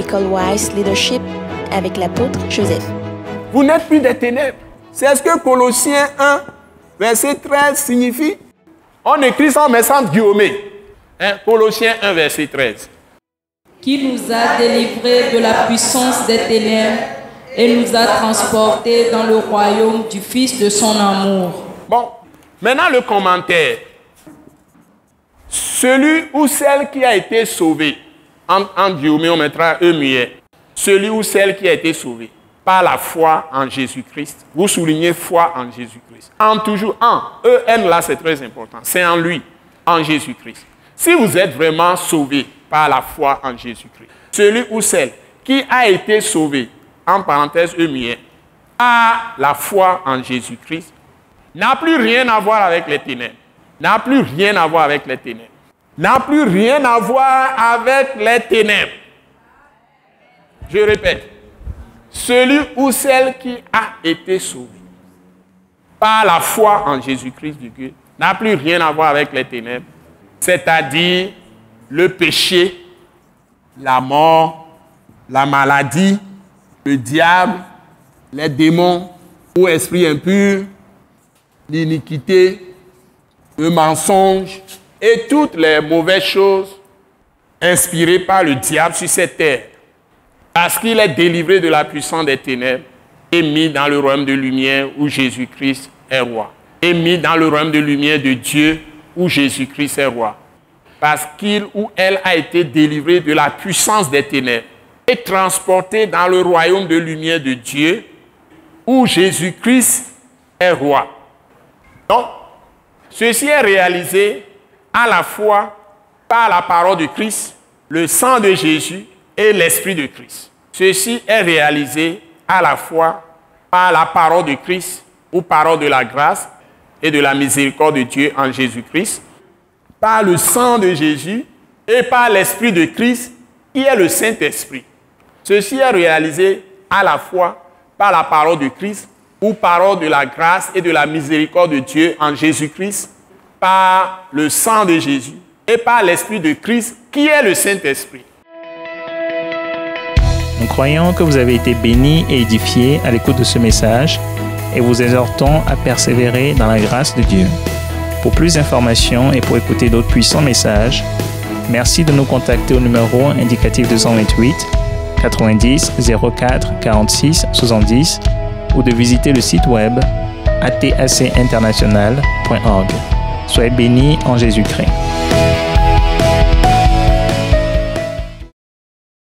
École Wise Leadership avec l'apôtre Joseph. Vous n'êtes plus des ténèbres. C'est ce que Colossiens 1, verset 13 signifie. On écrit ça en mettant guillemets. Colossiens 1, verset 13. Qui nous a délivrés de la puissance des ténèbres et nous a transportés dans le royaume du Fils de son amour. Bon, maintenant le commentaire. Celui ou celle qui a été sauvé, en guillemets on mettra muet. Celui ou celle qui a été sauvé par la foi en Jésus-Christ. Vous soulignez foi en Jésus-Christ. Toujours en. E-N là c'est très important. C'est en lui, en Jésus-Christ. Si vous êtes vraiment sauvé par la foi en Jésus-Christ, celui ou celle qui a été sauvé, en parenthèse muet, par la foi en Jésus-Christ, n'a plus rien à voir avec les ténèbres. N'a plus rien à voir avec les ténèbres. N'a plus rien à voir avec les ténèbres. Je répète. Celui ou celle qui a été sauvé par la foi en Jésus-Christ du Dieu n'a plus rien à voir avec les ténèbres, c'est-à-dire le péché, la mort, la maladie, le diable, les démons ou esprits impurs, l'iniquité, le mensonge et toutes les mauvaises choses inspirées par le diable sur cette terre. Parce qu'il est délivré de la puissance des ténèbres et mis dans le royaume de lumière où Jésus-Christ est roi. Et mis dans le royaume de lumière de Dieu où Jésus-Christ est roi. Parce qu'il ou elle a été délivré de la puissance des ténèbres et transporté dans le royaume de lumière de Dieu où Jésus-Christ est roi. Donc, ceci est réalisé à la fois par la parole de Christ, le sang de Jésus et l'Esprit de Christ. Ceci est réalisé à la fois par la parole de Christ ou parole de la grâce et de la miséricorde de Dieu en Jésus-Christ, par le sang de Jésus et par l'Esprit de Christ qui est le Saint-Esprit. Ceci est réalisé à la fois par la parole de Christ ou parole de la grâce et de la miséricorde de Dieu en Jésus-Christ, par le sang de Jésus et par l'Esprit de Christ qui est le Saint-Esprit. Nous croyons que vous avez été bénis et édifiés à l'écoute de ce message et vous exhortons à persévérer dans la grâce de Dieu. Pour plus d'informations et pour écouter d'autres puissants messages, merci de nous contacter au numéro indicatif 228 90 04 46 70 ou de visiter le site web atacinternational.org. Soyez bénis en Jésus-Christ.